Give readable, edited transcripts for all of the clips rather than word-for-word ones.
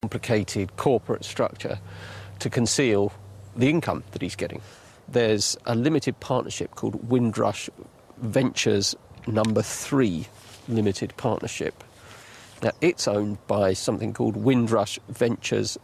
Complicated corporate structure to conceal the income that he's getting. There's a limited partnership called Windrush Ventures Number 3 Limited Partnership. Now, it's owned by something called Windrush Ventures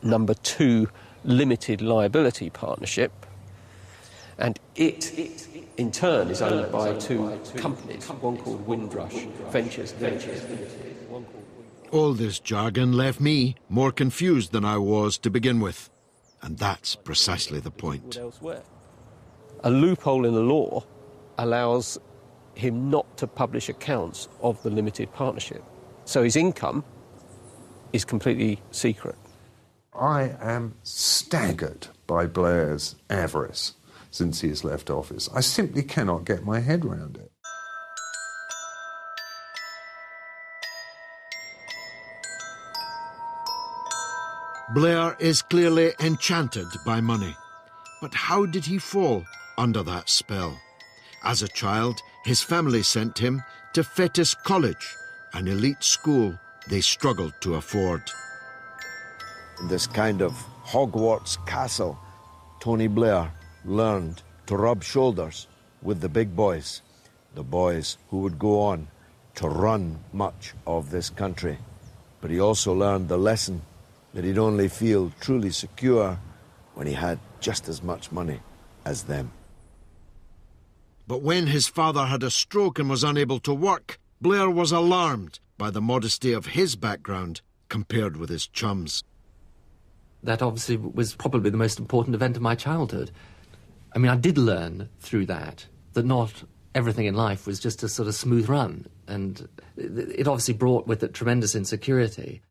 Number 2 Limited Liability Partnership, and it in turn is owned by two companies, one called Windrush Ventures Limited. All this jargon left me more confused than I was to begin with. And that's precisely the point. A loophole in the law allows him not to publish accounts of the limited partnership. So his income is completely secret. I am staggered by Blair's avarice since he has left office. I simply cannot get my head around it. Blair is clearly enchanted by money. But how did he fall under that spell? As a child, his family sent him to Fettes College, an elite school they struggled to afford. In this kind of Hogwarts castle, Tony Blair learned to rub shoulders with the big boys, the boys who would go on to run much of this country. But he also learned the lesson that he'd only feel truly secure when he had just as much money as them. But when his father had a stroke and was unable to work, Blair was alarmed by the modesty of his background compared with his chums. That obviously was probably the most important event of my childhood. I mean, I did learn through that not everything in life was just a sort of smooth run, and it obviously brought with it tremendous insecurity.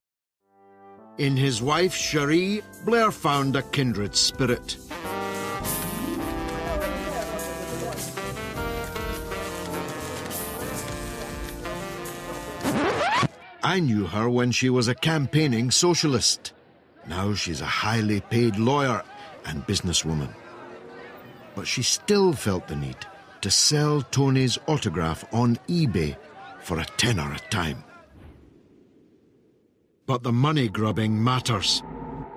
In his wife, Cherie, Blair found a kindred spirit. I knew her when she was a campaigning socialist. Now she's a highly paid lawyer and businesswoman. But she still felt the need to sell Tony's autograph on eBay for a tenner a time. But the money grubbing matters,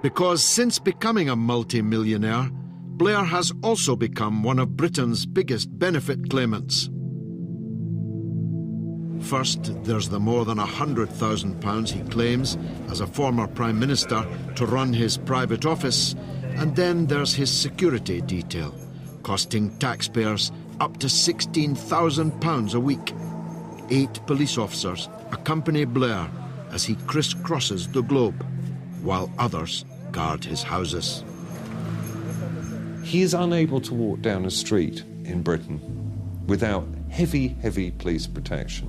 because since becoming a multi-millionaire, Blair has also become one of Britain's biggest benefit claimants. First, there's the more than £100,000 he claims as a former Prime Minister to run his private office, and then there's his security detail, costing taxpayers up to £16,000 a week. 8 police officers accompany Blair as he crisscrosses the globe, while others guard his houses. He is unable to walk down a street in Britain without heavy police protection.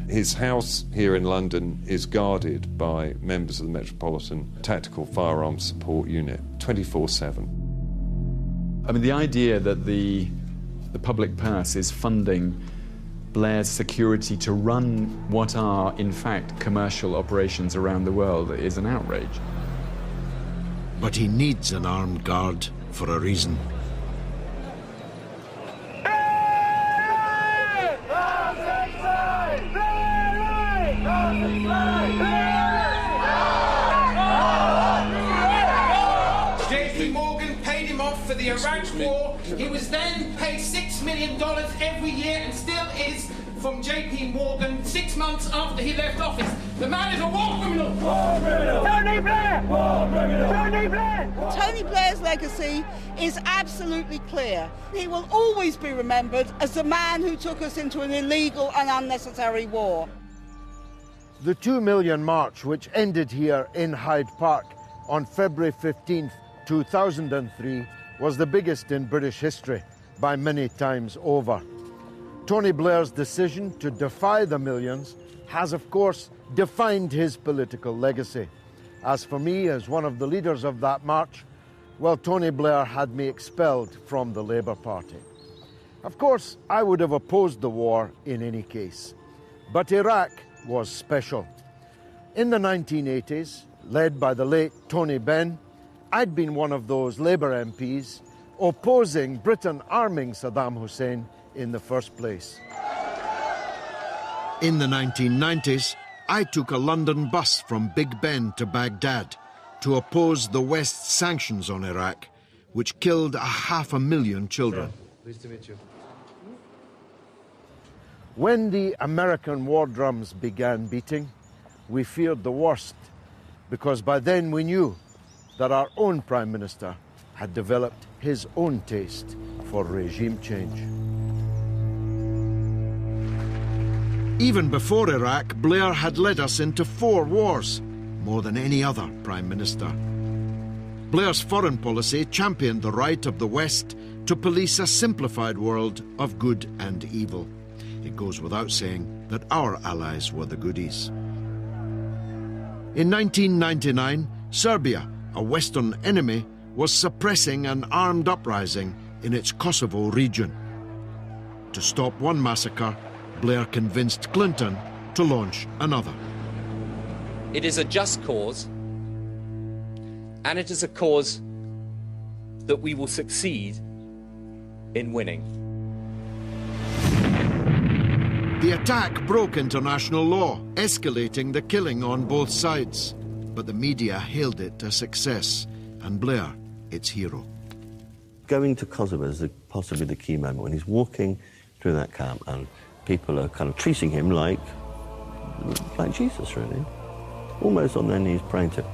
His house here in London is guarded by members of the Metropolitan Tactical Firearms Support Unit 24/7. I mean, the idea that the public purse is funding Blair's security to run what are, in fact, commercial operations around the world is an outrage. But he needs an armed guard for a reason. JP Morgan paid him off for the Iraq War. He was then paid $6 million every year and still is from JP Morgan 6 months after he left office. The man is a war criminal! War criminal! Tony Blair! War criminal! Tony Blair! Tony Blair's legacy is absolutely clear. He will always be remembered as the man who took us into an illegal and unnecessary war. The 2 million march, which ended here in Hyde Park on February 15th, 2003, was the biggest in British history by many times over. Tony Blair's decision to defy the millions has, of course, defined his political legacy. As for me, as one of the leaders of that march, well, Tony Blair had me expelled from the Labour Party. Of course, I would have opposed the war in any case. But Iraq was special. In the 1980s, led by the late Tony Benn, I'd been one of those Labour MPs opposing Britain arming Saddam Hussein in the first place. In the 1990s, I took a London bus from Big Ben to Baghdad to oppose the West's sanctions on Iraq, which killed 500,000 children. Pleased to meet you. When the American war drums began beating, we feared the worst, because by then we knew that our own Prime Minister had developed his own taste for regime change. Even before Iraq, Blair had led us into 4 wars, more than any other Prime Minister. Blair's foreign policy championed the right of the West to police a simplified world of good and evil. It goes without saying that our allies were the goodies. In 1999, Serbia, a Western enemy, was suppressing an armed uprising in its Kosovo region. To stop one massacre, Blair convinced Clinton to launch another. It is a just cause, and it is a cause that we will succeed in winning. The attack broke international law, escalating the killing on both sides. But the media hailed it a success, and Blair its hero. Going to Kosovo is possibly the key moment when he's walking through that camp and people are kind of treating him like Jesus, really. Almost on their knees praying to him.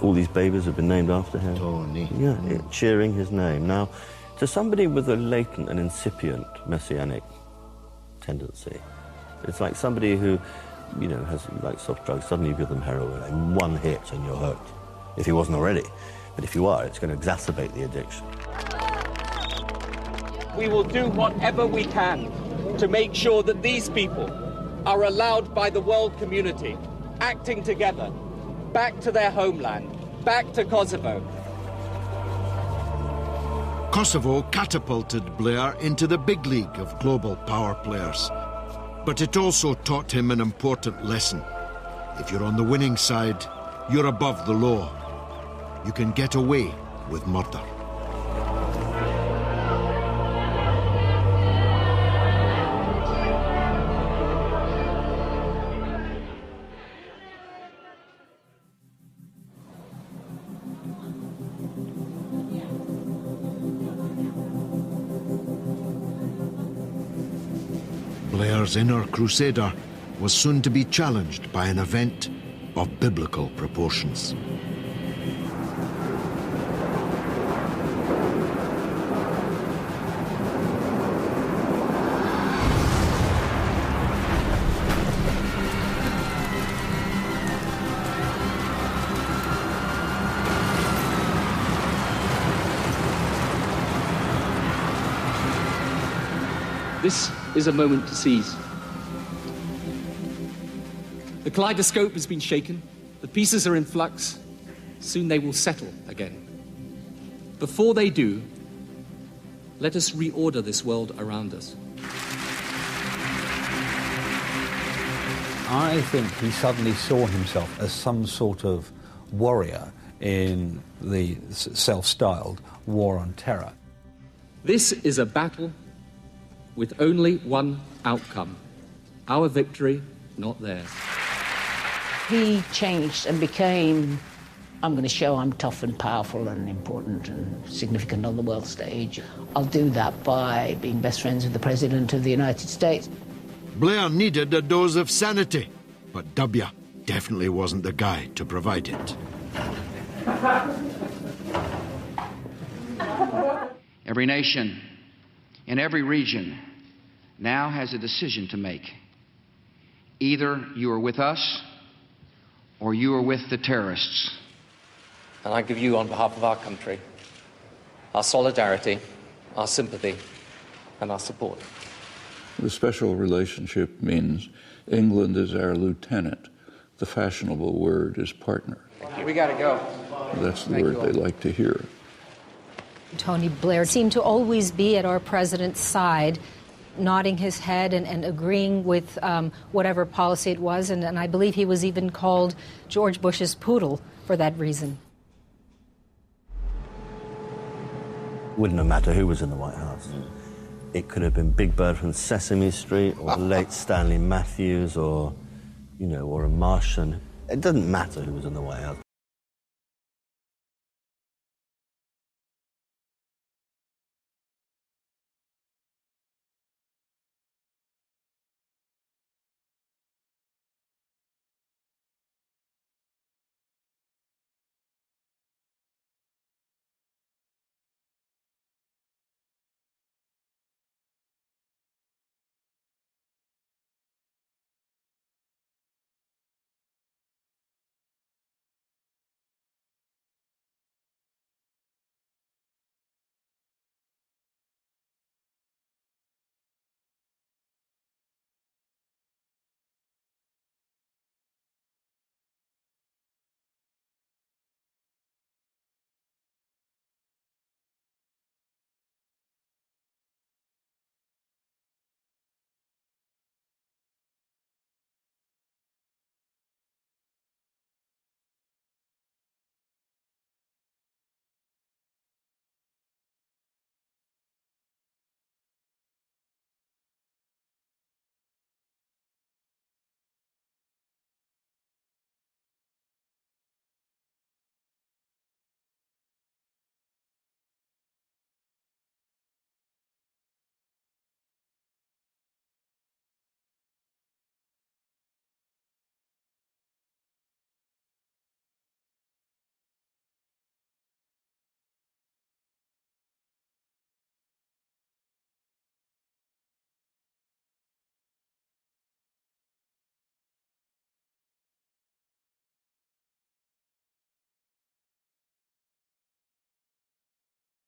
All these babies have been named after him. Tony. Yeah, cheering his name. Now, to somebody with a latent and incipient messianic tendency, it's like somebody who, you know, has like soft drugs, suddenly you give them heroin and one hit and you're hooked, if he wasn't already. But if you are, it's going to exacerbate the addiction. We will do whatever we can to make sure that these people are allowed by the world community, acting together, back to their homeland, back to Kosovo. Kosovo catapulted Blair into the big league of global power players. But it also taught him an important lesson. If you're on the winning side, you're above the law. You can get away with murder. Blair's inner crusader was soon to be challenged by an event of biblical proportions. This is a moment to seize. The kaleidoscope has been shaken. The pieces are in flux. Soon they will settle again. Before they do, let us reorder this world around us. I think he suddenly saw himself as some sort of warrior in the self-styled war on terror. This is a battle with only one outcome. Our victory, not theirs. He changed and became, I'm going to show I'm tough and powerful and important and significant on the world stage. I'll do that by being best friends with the President of the United States. Blair needed a dose of sanity, but W definitely wasn't the guy to provide it. Every nation in every region now has a decision to make. Either you are with us or you are with the terrorists. And I give you, on behalf of our country, our solidarity, our sympathy, and our support. The special relationship means England is our lieutenant. The fashionable word is partner. We got to go. That's the word they like to hear. Tony Blair seemed to always be at our president's side, nodding his head and agreeing with whatever policy it was, and I believe he was even called George Bush's poodle for that reason. Wouldn't have mattered who was in the White House. It could have been Big Bird from Sesame Street, or the late Stanley Matthews, or you know, or a Martian. It doesn't matter who was in the White House.